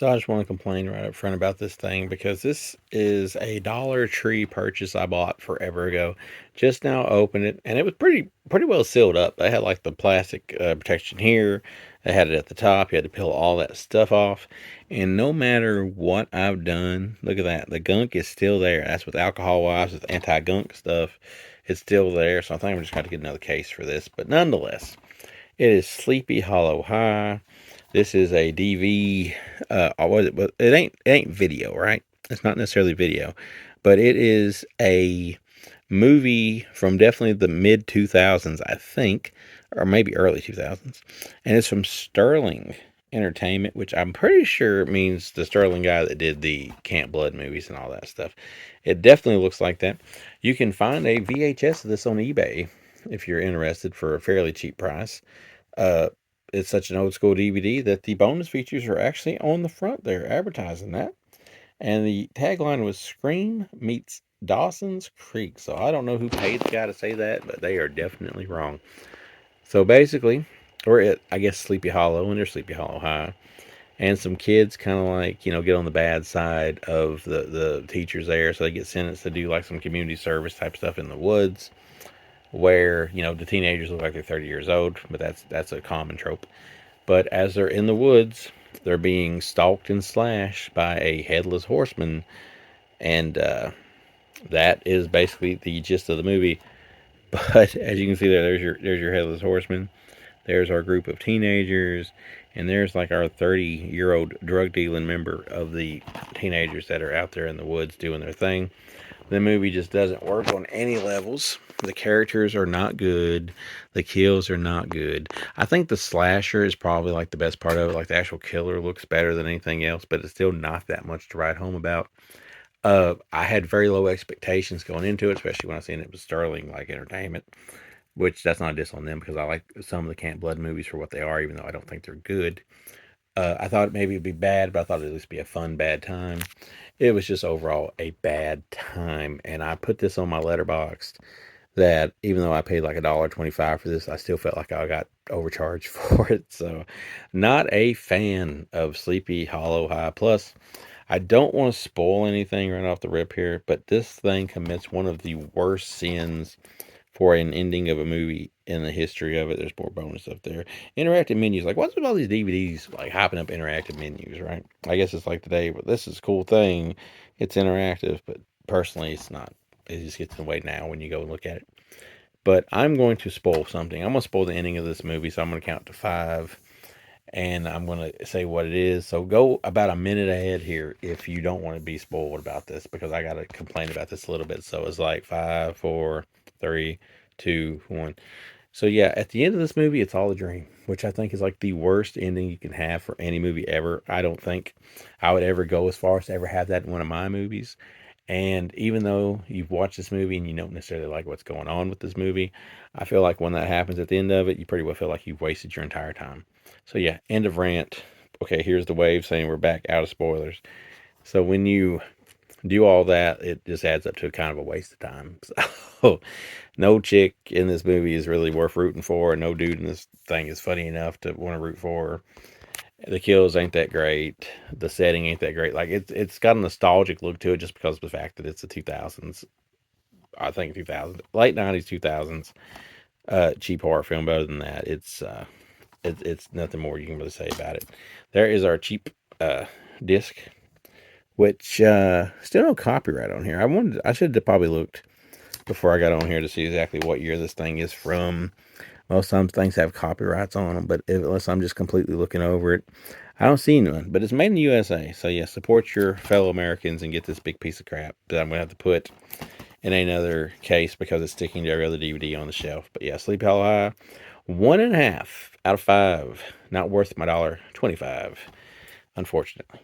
So I just want to complain right up front about this thing because this is a Dollar Tree purchase I bought forever ago. Just now opened it, and it was pretty well sealed up. They had like the plastic protection here. They had it at the top. You had to peel all that stuff off, and no matter what I've done, look at that. The gunk is still there. That's with alcohol wipes, with anti-gunk stuff. It's still there. So I think I'm just going to get another case for this. But nonetheless, it is Sleepy Hollow High. This is a DV. What is it? But it ain't video, right? It's not necessarily video, but it is a movie from definitely the mid 2000s, I think, or maybe early 2000s, and it's from Sterling Entertainment, which I'm pretty sure means the Sterling guy that did the Camp Blood movies and all that stuff. It definitely looks like that. You can find a VHS of this on eBay if you're interested for a fairly cheap price. Uh, it's such an old school DVD that the bonus features are actually on the front there advertising that. And the tagline was Scream meets Dawson's Creek. So I don't know who paid the guy to say that, but they are definitely wrong. So basically, I guess Sleepy Hollow, and they're Sleepy Hollow High. And some kids kind of like, get on the bad side of the teachers there. So they get sentenced to do like some community service type stuff in the woods where, the teenagers look like they're 30 years old, but that's a common trope. But as they're in the woods, they're being stalked and slashed by a headless horseman, and that is basically the gist of the movie. But as you can see there's your headless horseman. There's our group of teenagers, and there's like our 30-year-old drug dealing member of the teenagers that are out there in the woods doing their thing. The movie just doesn't work on any levels. The characters are not good. The kills are not good. I think the slasher is probably like the best part of it. Like the actual killer looks better than anything else, but it's still not that much to write home about. I had very low expectations going into it, especially when I seen it was Sterling like Entertainment, which that's not a diss on them because I like some of the Camp Blood movies for what they are, even though I don't think they're good. I thought maybe it'd be bad, but I thought it'd at least be a fun bad time. It was just overall a bad time, and I put this on my letterboxd that even though I paid like $1.25 for this, I still felt like I got overcharged for it. So, not a fan of Sleepy Hollow High. Plus, I don't want to spoil anything right off the rip here, but this thing commits one of the worst sins for an ending of a movie in the history of it. There's more bonus up there. Interactive menus. Like, what's with all these DVDs like hyping up interactive menus, right? I guess it's like today, but this is a cool thing. It's interactive, but personally, it's not. It just gets in the way now when you go and look at it. But I'm going to spoil something. I'm going to spoil the ending of this movie, so I'm going to count to 5 and I'm going to say what it is. So go about a minute ahead here if you don't want to be spoiled about this because I got to complain about this a little bit. So it's like 5, 4, 3, 2, 1. So yeah, at the end of this movie, it's all a dream, which I think is like the worst ending you can have for any movie ever. I don't think I would ever go as far as to ever have that in one of my movies. And even though you've watched this movie and you don't necessarily like what's going on with this movie, I feel like when that happens at the end of it, you pretty well feel like you've wasted your entire time. So yeah, end of rant. Okay, here's the wave saying we're back out of spoilers. So when you do all that, it just adds up to kind of a waste of time. So no chick in this movie is really worth rooting for, and no dude in this thing is funny enough to want to root for. The kills ain't that great. The setting ain't that great. Like it's got a nostalgic look to it just because of the fact that it's the 2000s. I think 2000s, late 90s, 2000s. Cheap horror film. But other than that, it's nothing more you can really say about it. There is our cheap disc, which still no copyright on here. I should have probably looked before I got on here to see exactly what year this thing is from. Most some things have copyrights on them, but unless I'm just completely looking over it, I don't see none. But it's made in the USA, so yeah, support your fellow Americans and get this big piece of crap that I'm gonna have to put in another case because it's sticking to every other DVD on the shelf. But yeah, Sleep Hollow High, 1.5 out of 5. Not worth my $1.25, unfortunately.